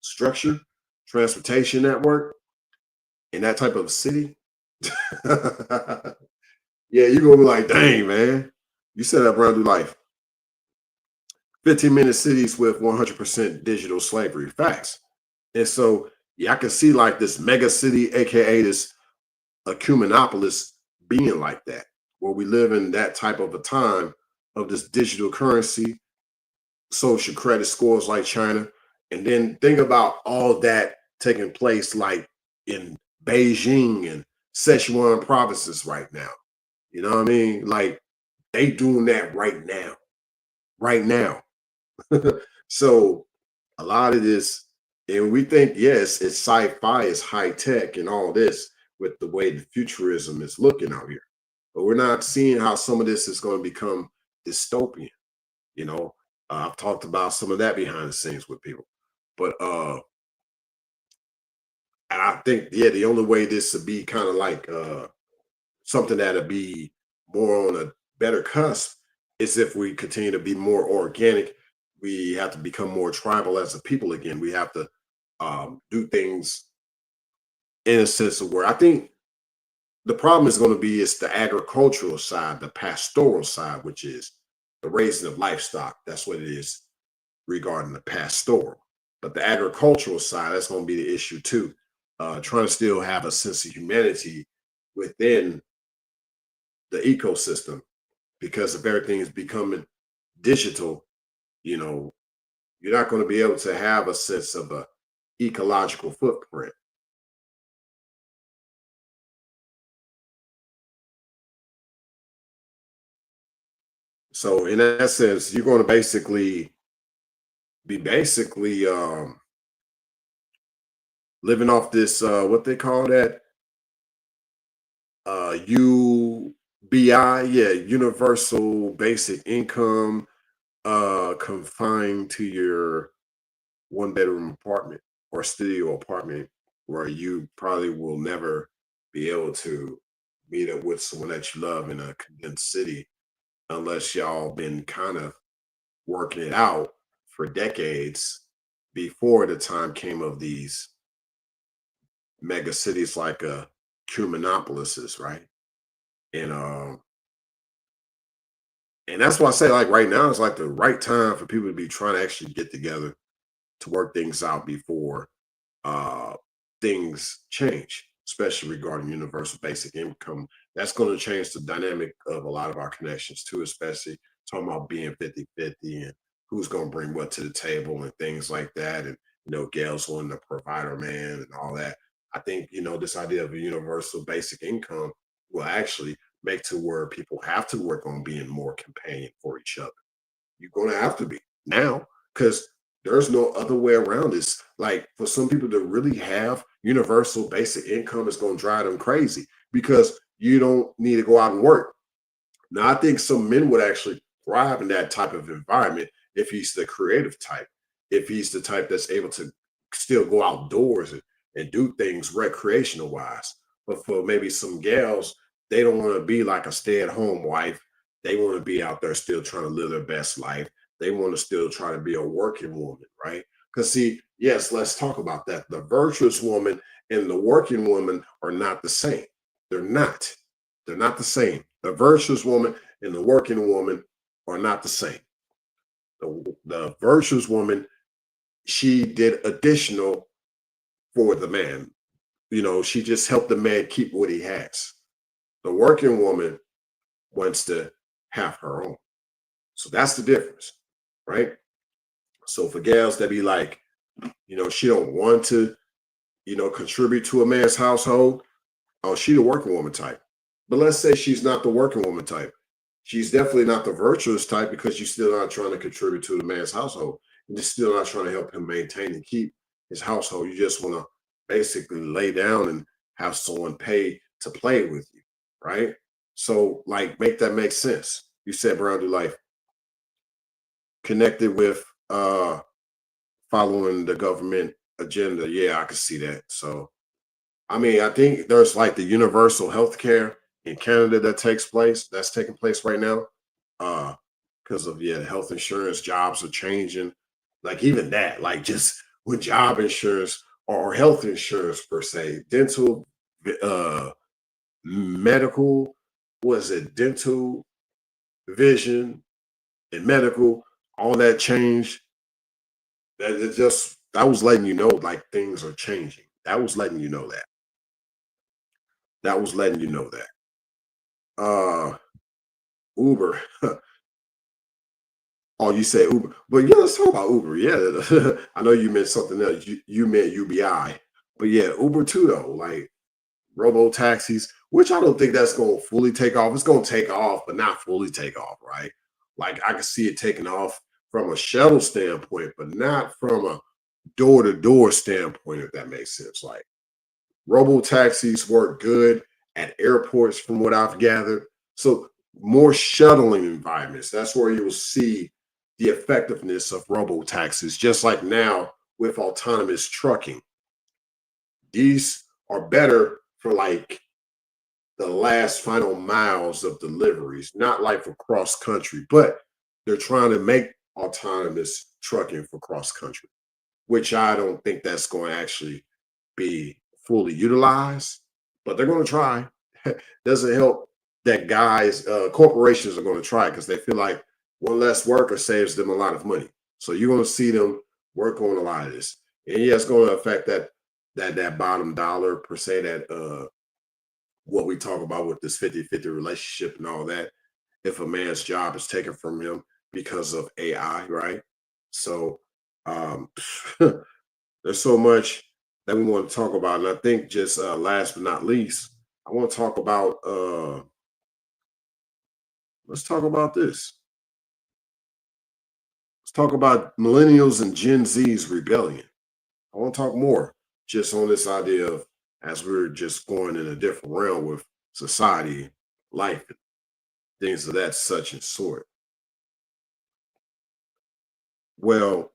structure, transportation network in that type of city, yeah, you're gonna be like, dang, man, you set up brand new life. 15-minute cities with 100% digital slavery. Facts. And so, yeah, I can see like this mega city, aka this ecumenopolis, being like that, where we live in that type of a time of this digital currency, social credit scores like China. And then think about all that taking place like in Beijing and Sichuan provinces right now. You know what I mean? Like they doing that right now, right now. So a lot of this, and we think, yes, it's sci-fi, it's high tech and all this with the way the futurism is looking out here. But we're not seeing how some of this is going to become dystopian. You know, I've talked about some of that behind the scenes with people. But and I think, yeah, the only way this would be kind of like something that'll be more on a better cusp is if we continue to be more organic. We have to become more tribal as a people again. We have to do things in a sense of where I think the problem is going to be is the agricultural side, the pastoral side, which is the raising of livestock. That's what it is regarding the pastoral. But the agricultural side, that's going to be the issue too. Trying to still have a sense of humanity within the ecosystem, because if everything is becoming digital, you know, you're not going to be able to have a sense of a ecological footprint. So in that sense, you're going to basically living off this what they call that UBI, yeah, universal basic income, confined to your one bedroom apartment or studio apartment where you probably will never be able to meet up with someone that you love in a condensed city unless y'all been kind of working it out for decades before the time came of these mega cities like Cumanopolises, right? And and that's why I say like right now it's like the right time for people to be trying to actually get together to work things out before uh, things change, especially regarding universal basic income. That's going to change the dynamic of a lot of our connections too, especially talking about being 50-50 and who's going to bring what to the table and things like that. And, Gail's on the provider man and all that. I think, this idea of a universal basic income will actually make to where people have to work on being more companion for each other. You're going to have to be now because there's no other way around this. Like for some people to really have universal basic income is going to drive them crazy because you don't need to go out and work. Now, I think some men would actually thrive in that type of environment if he's the creative type, if he's the type that's able to still go outdoors and do things recreational wise. But for maybe some gals, they don't want to be like a stay at home wife. They want to be out there still trying to live their best life. They want to still try to be a working woman, right? Because, see, yes, let's talk about that. The virtuous woman and the working woman are not the same. They're not. They're not the same. The virtuous woman and the working woman are not the same. The virtuous woman, she did additional for the man. She just helped the man keep what he has. The working woman wants to have her own. So that's the difference, right? So for gals that be like, she don't want to, contribute to a man's household. Oh, she the working woman type. But let's say she's not the working woman type. She's definitely not the virtuous type because you're still not trying to contribute to the man's household. You're still not trying to help him maintain and keep his household. You just want to basically lay down and have someone pay to play with you, right? So, like, make that make sense. You said Brown do life connected with following the government agenda. Yeah, I can see that. So, I mean, I think there's like the universal health care in Canada that's taking place right now. Because of health insurance, jobs are changing. Like even that, like just with job insurance or health insurance per se, dental, uh medical, was it dental, vision, and medical, all that changed. That was letting you know like things are changing. That was letting you know that. That was letting you know that. Uber. Oh, you say Uber, but yeah, let's talk about Uber. Yeah, I know you meant something else. You meant UBI, but yeah, Uber too though. Like robo taxis, which I don't think that's going to fully take off. It's going to take off, but not fully take off, right? Like I can see it taking off from a shuttle standpoint, but not from a door to door standpoint, if that makes sense. Like robo taxis work good at airports, from what I've gathered. So more shuttling environments. That's where you will see the effectiveness of robo taxis. Just like now with autonomous trucking, these are better for like the last final miles of deliveries, not like for cross country, but they're trying to make autonomous trucking for cross country, which I don't think that's going to actually be fully utilized, but they're going to try. Doesn't help that corporations are going to try because they feel like one less worker saves them a lot of money. So you're going to see them work on a lot of this. And yeah, it's going to affect that bottom dollar per se, that what we talk about with this 50-50 relationship and all that. If a man's job is taken from him because of AI, right? So um there's so much that we want to talk about. And I think just last but not least, I want to talk about let's talk about this. Let's talk about millennials and Gen Z's rebellion. I want to talk more just on this idea of, as we're just going in a different realm with society, life, and things of that such and sort. Well,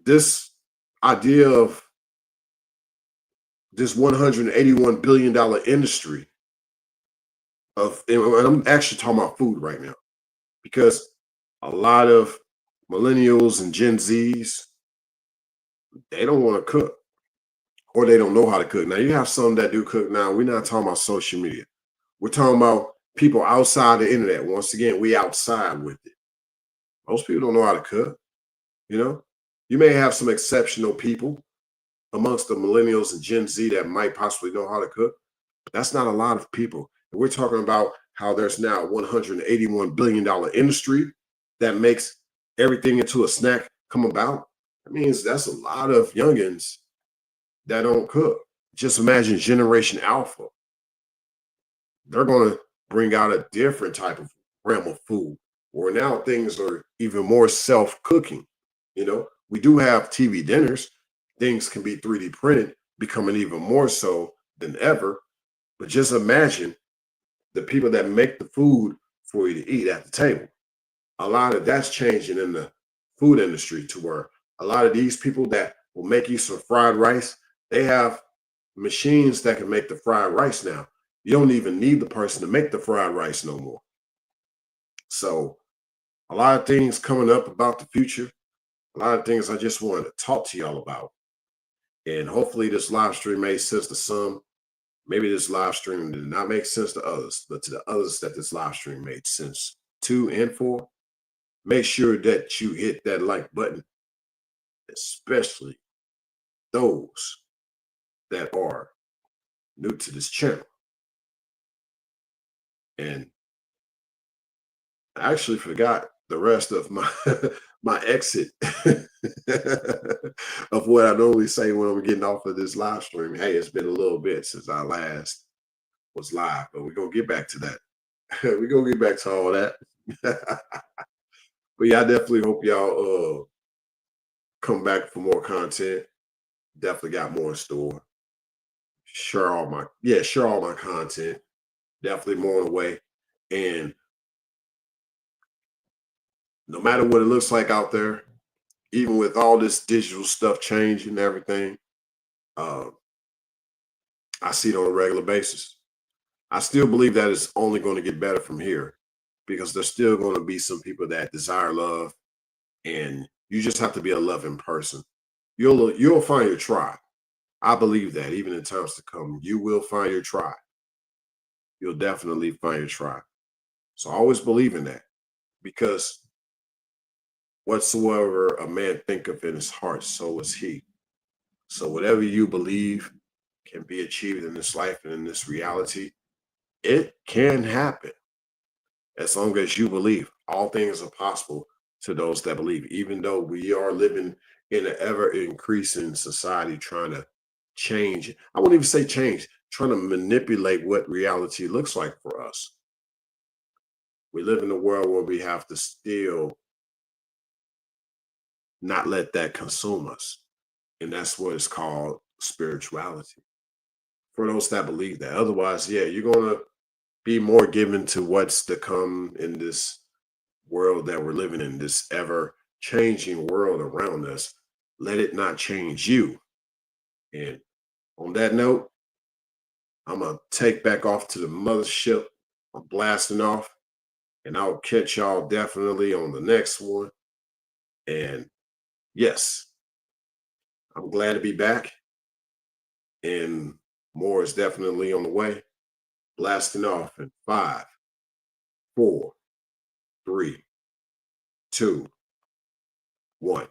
this idea of this $181 billion industry and I'm actually talking about food right now, because a lot of millennials and Gen Zs, they don't want to cook, or they don't know how to cook. Now you have some that do cook. Now we're not talking about social media. We're talking about people outside the internet. Once again, we outside with it. Most people don't know how to cook. You know, you may have some exceptional people amongst the millennials and Gen Z that might possibly know how to cook. But that's not a lot of people. And we're talking about how there's now a $181 billion industry that makes everything into a snack come about. That means that's a lot of youngins that don't cook. Just imagine Generation Alpha. They're going to bring out a different type of realm of food, where now things are even more self-cooking. We do have TV dinners. Things can be 3D printed, becoming even more so than ever. But just imagine the people that make the food for you to eat at the table. A lot of that's changing in the food industry, to where a lot of these people that will make you some fried rice, they have machines that can make the fried rice now. You don't even need the person to make the fried rice no more. So a lot of things coming up about the future, a lot of things I just wanted to talk to y'all about. And hopefully this live stream made sense to some. Maybe this live stream did not make sense to others, but to the others that this live stream made sense to and for, make sure that you hit that like button, especially those that are new to this channel. And I actually forgot the rest of my my exit of what I normally say when I'm getting off of this live stream. Hey, it's been a little bit since I last was live, but we're gonna get back to that. We're gonna get back to all that. But yeah, I definitely hope y'all come back for more content. Definitely got more in store. Share all my content. Definitely more on the way. And no matter what it looks like out there, even with all this digital stuff changing and everything, uh, I see it on a regular basis. I still believe that it's only going to get better from here, because there's still going to be some people that desire love, and you just have to be a loving person. You'll find your tribe. I believe that even in times to come, you will find your tribe. You'll definitely find your tribe. So I always believe in that, because whatsoever a man thinketh in his heart, so is he. So whatever you believe can be achieved in this life and in this reality, it can happen. As long as you believe, all things are possible to those that believe, even though we are living in an ever increasing society trying to change. I won't even say change, trying to manipulate what reality looks like for us. We live in a world where we have to still not let that consume us. And that's what it's called spirituality. For those that believe that. Otherwise, yeah, you're going to be more given to what's to come in this world that we're living in, this ever changing world around us. Let it not change you. And on that note, I'm going to take back off to the mothership. I'm blasting off, and I'll catch y'all definitely on the next one. And yes, I'm glad to be back, and more is definitely on the way. Blasting off in 5, 4, 3, 2, 1.